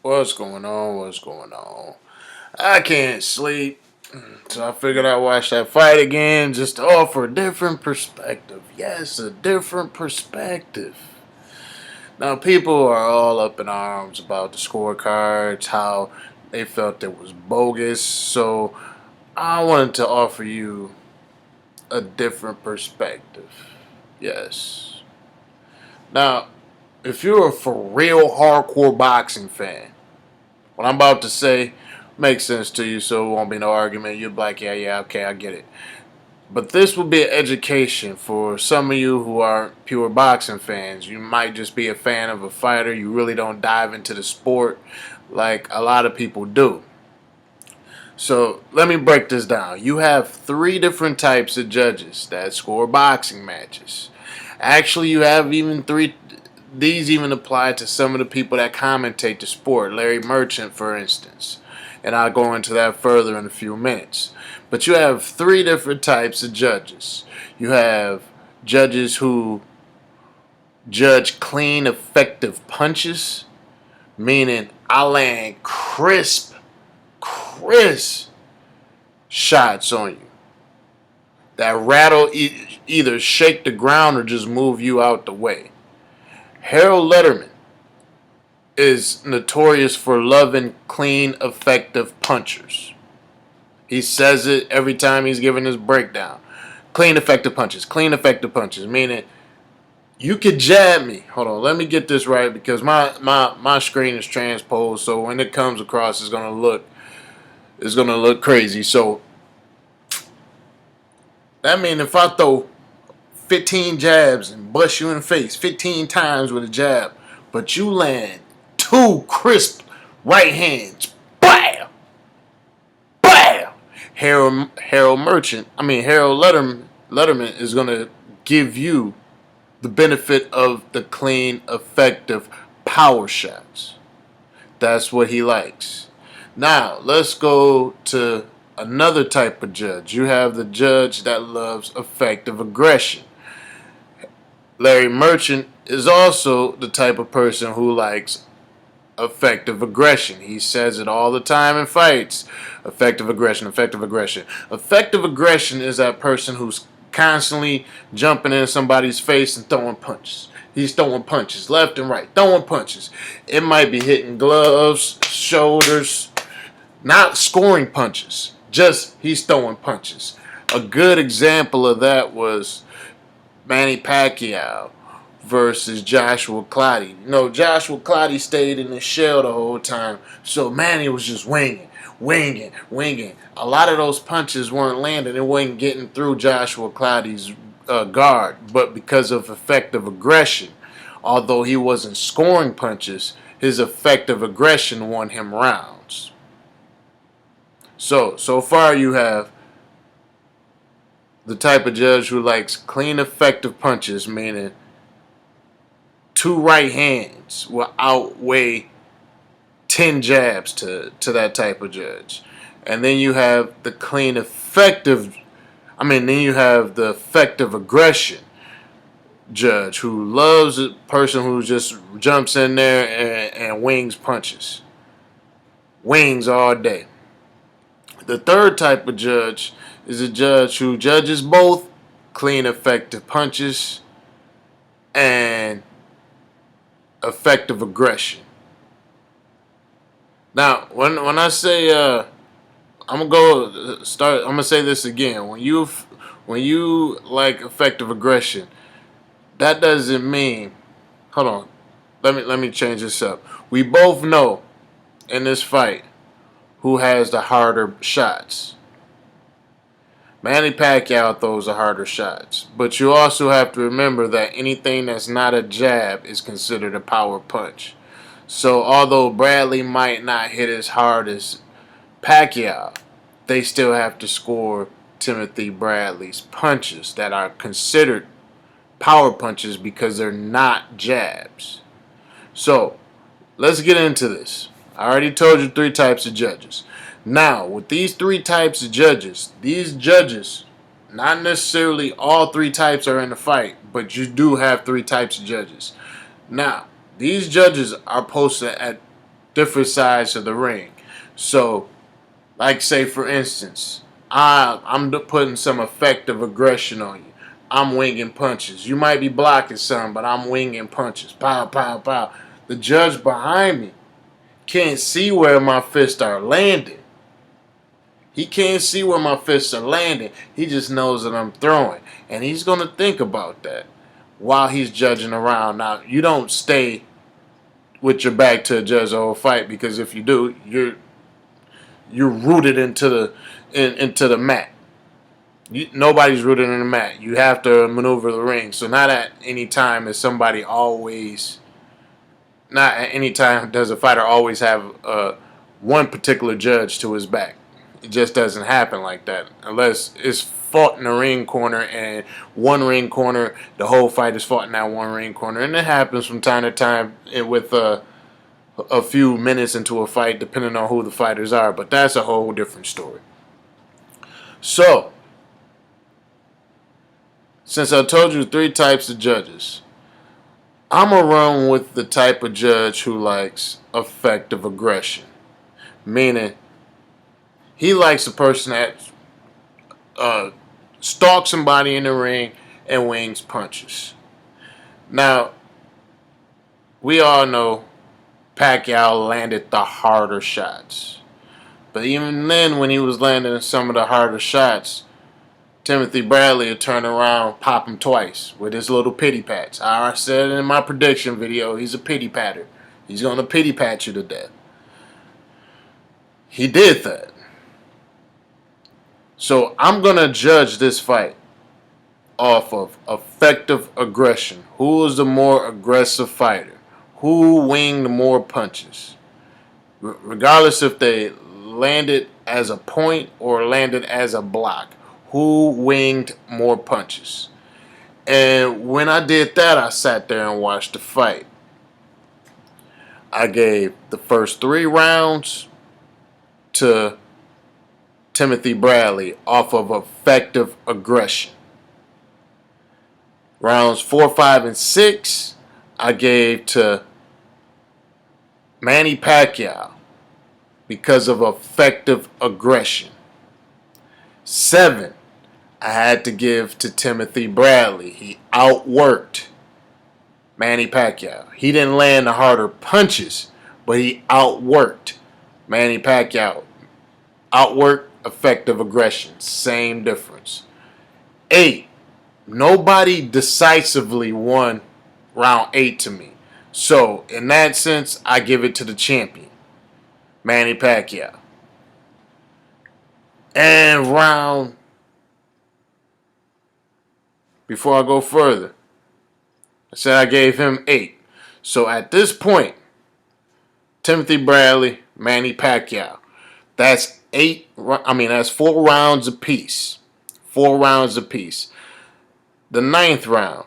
What's going on? What's going on? I can't sleep, so I figured I'd watch that fight again just to offer a different perspective. Yes, a different perspective. Now, people are all up in arms about the scorecards, how they felt it was bogus, so I wanted to offer you a different perspective. Yes. Now, if you're a for real hardcore boxing fan, what I'm about to say makes sense to you, so it won't be no argument. You'll be like, yeah, okay, I get it. But this will be an education for some of you who aren't pure boxing fans. You might just be a fan of a fighter. You really don't dive into the sport like a lot of people do. So let me break this down. You have three different types of judges that score boxing matches. Actually, you have even three. These even apply to some of the people that commentate the sport. Larry Merchant, for instance. And I'll go into that further in a few minutes. But you have three different types of judges. You have judges who judge clean, effective punches, meaning I land crisp shots on you that rattle either shake the ground or just move you out the way. Harold Letterman is notorious for loving clean, effective punchers. He says it every time he's giving his breakdown. Clean, effective punches. Clean, effective punches. Meaning, you could jab me. Hold on, let me get this right because my screen is transposed. So when it comes across, it's gonna look crazy. So that means if I throw 15 jabs and bust you in the face 15 times with a jab, but you land two crisp right hands, bam, bam. Harold Letterman is gonna give you the benefit of the clean, effective power shots. That's what he likes. Now let's go to another type of judge. You have the judge that loves effective aggression. Larry Merchant is also the type of person who likes effective aggression. He says it all the time in fights. Effective aggression, effective aggression. Effective aggression is that person who's constantly jumping in somebody's face and throwing punches. He's throwing punches left and right, throwing punches. It might be hitting gloves, shoulders, not scoring punches. Just he's throwing punches. A good example of that was Manny Pacquiao versus Joshua Clottey. Joshua Clottey stayed in the shell the whole time, so Manny was just winging. A lot of those punches weren't landing. It wasn't getting through Joshua Clottey's guard, but because of effective aggression, although he wasn't scoring punches, his effective aggression won him rounds. So far you have the type of judge who likes clean, effective punches, meaning two right hands will outweigh 10 jabs to that type of judge. And then you have the clean, effective, then you have the effective aggression judge who loves a person who just jumps in there and wings punches. Wings all day. The third type of judge is a judge who judges both clean, effective punches and effective aggression. Now, when I say I'm gonna say this again. When you like effective aggression, that doesn't mean. Hold on, let me change this up. We both know in this fight who has the harder shots. Manny Pacquiao throws the harder shots. But you also have to remember that anything that's not a jab is considered a power punch. So although Bradley might not hit as hard as Pacquiao, they still have to score Timothy Bradley's punches that are considered power punches because they're not jabs. So let's get into this. I already told you three types of judges. Now, with these three types of judges, not necessarily all three types are in the fight, but you do have three types of judges. Now, these judges are posted at different sides of the ring. So, like say for instance, I'm putting some effective aggression on you. I'm winging punches. You might be blocking some, but I'm winging punches. Pow, pow, pow. The judge behind me can't see where my fists are landing. He can't see where my fists are landing. He just knows that I'm throwing. And he's going to think about that while he's judging around. Now, you don't stay with your back to a judge the whole fight, because if you do, you're rooted into the mat. Nobody's rooted in the mat. You have to maneuver the ring. So not at any time is somebody always. Not at any time does a fighter always have one particular judge to his back. It just doesn't happen like that unless it's fought in the ring corner, and one ring corner, the whole fight is fought in that one ring corner, and it happens from time to time with a few minutes into a fight, depending on who the fighters are. But that's a whole different story. So, since I told you 3 types of judges, I'm going to run with the type of judge who likes effective aggression. Meaning, he likes a person that stalks somebody in the ring and wings punches. Now, we all know Pacquiao landed the harder shots. But even then, when he was landing some of the harder shots, Timothy Bradley would turn around, pop him twice with his little pity pats. I said in my prediction video, he's a pity patter. He's going to pity pat you to death. He did that. So I'm going to judge this fight off of effective aggression. Who is the more aggressive fighter? Who winged more punches? Regardless if they landed as a point or landed as a block. Who winged more punches? And when I did that, I sat there and watched the fight. I gave the first 3 rounds to Timothy Bradley off of effective aggression. Rounds 4, 5, and 6, I gave to Manny Pacquiao because of effective aggression. 7, I had to give to Timothy Bradley. He outworked Manny Pacquiao. He didn't land the harder punches, but he outworked Manny Pacquiao. Outworked effective aggression. Same difference. 8, nobody decisively won round 8 to me. So, in that sense, I give it to the champion, Manny Pacquiao. And before I go further, I said I gave him 8. So at this point, Timothy Bradley, Manny Pacquiao, that's 4 rounds apiece. 4 rounds apiece. The 9th round,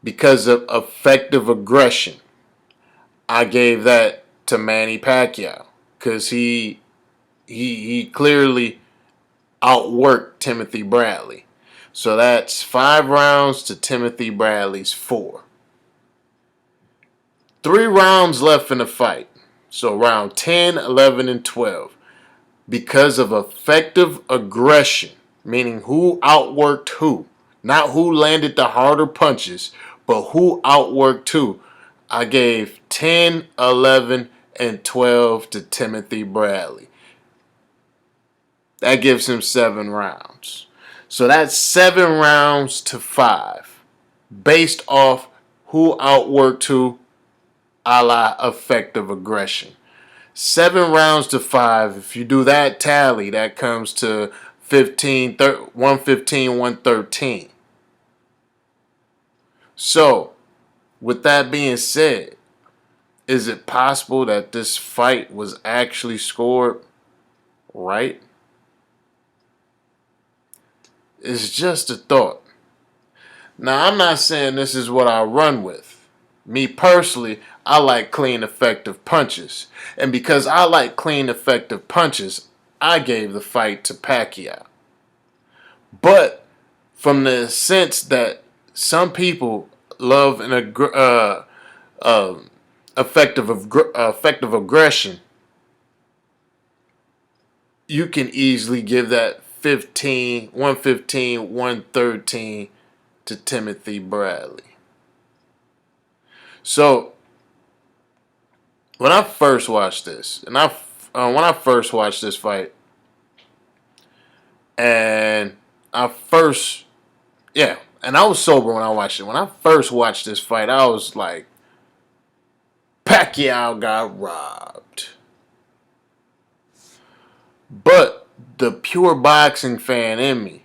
because of effective aggression, I gave that to Manny Pacquiao because he clearly outworked Timothy Bradley. So that's 5 rounds to Timothy Bradley's 4. 3 rounds left in the fight. So round 10, 11, and 12. Because of effective aggression, meaning who outworked who. Not who landed the harder punches, but who outworked who. I gave 10, 11, and 12 to Timothy Bradley. That gives him 7 rounds. So that's 7 rounds to 5. Based off who outworked who, a la effective aggression. 7 rounds to 5. If you do that tally, that comes to 115, 113. So, with that being said, is it possible that this fight was actually scored right? It's just a thought. Now, I'm not saying this is what I run with. Me personally, I like clean, effective punches. And because I like clean, effective punches, I gave the fight to Pacquiao. But from the sense that some people love effective aggression, you can easily give that 115, 113 to Timothy Bradley. So when I first watched this, when I first watched this fight, and I first, yeah, and I was sober when I watched it. When I first watched this fight, I was like, Pacquiao got robbed. But the pure boxing fan in me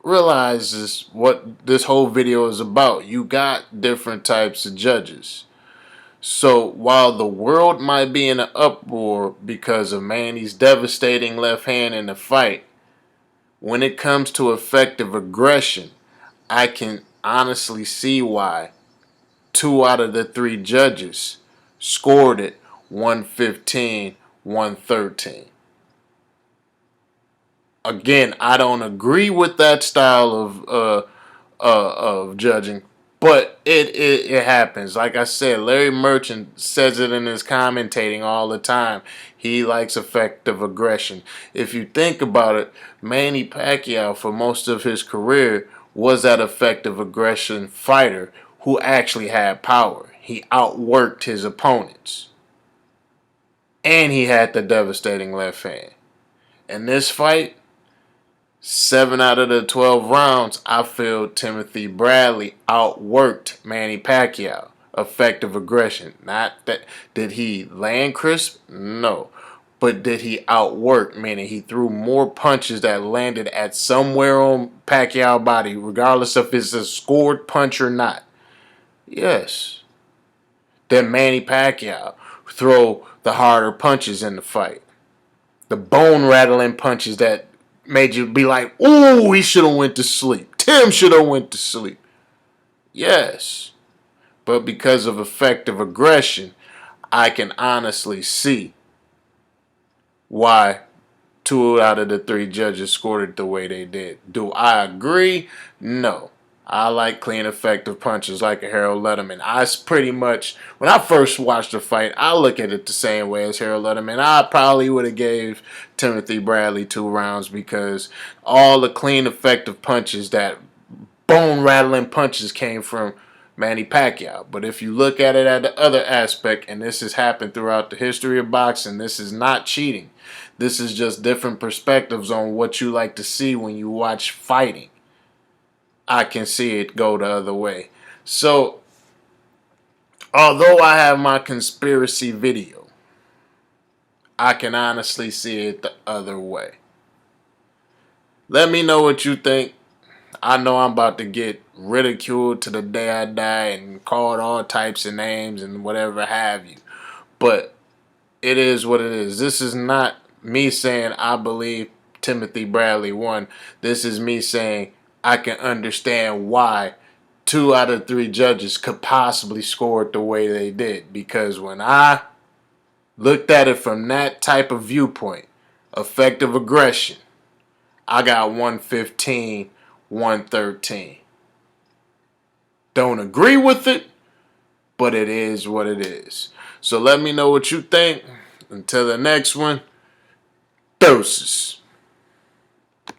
realizes what this whole video is about. You got different types of judges. So while the world might be in an uproar because of Manny's devastating left hand in the fight, when it comes to effective aggression, I can honestly see why 2 out of the 3 judges scored it 115, 113. Again, I don't agree with that style of judging, but it happens. Like I said, Larry Merchant says it in his commentating all the time. He likes effective aggression. If you think about it, Manny Pacquiao for most of his career was that effective aggression fighter who actually had power. He outworked his opponents, and he had the devastating left hand. In this fight, 7 out of the 12 rounds, I feel Timothy Bradley outworked Manny Pacquiao. Effective aggression. Not that did he land crisp? No. But did he outwork? Meaning he threw more punches that landed at somewhere on Pacquiao's body, regardless if it's a scored punch or not. Yes. Then Manny Pacquiao throw the harder punches in the fight. The bone rattling punches that made you be like, ooh, he should have went to sleep. Tim should have went to sleep. Yes. But because of effective aggression, I can honestly see why 2 out of the 3 judges scored it the way they did. Do I agree? No. I like clean, effective punches like a Harold Letterman. Pretty much, when I first watched the fight, I look at it the same way as Harold Letterman. I probably would have gave Timothy Bradley 2 rounds because all the clean, effective punches, that bone-rattling punches came from Manny Pacquiao. But if you look at it at the other aspect, and this has happened throughout the history of boxing, this is not cheating. This is just different perspectives on what you like to see when you watch fighting. I can see it go the other way. So, although I have my conspiracy video, I can honestly see it the other way. Let me know what you think. I know I'm about to get ridiculed to the day I die and called all types of names and whatever have you. But it is what it is. This is not me saying I believe Timothy Bradley won. This is me saying I can understand why 2 out of 3 judges could possibly score it the way they did. Because when I looked at it from that type of viewpoint, effective aggression, I got 115, 113. Don't agree with it, but it is what it is. So let me know what you think. Until the next one, doses.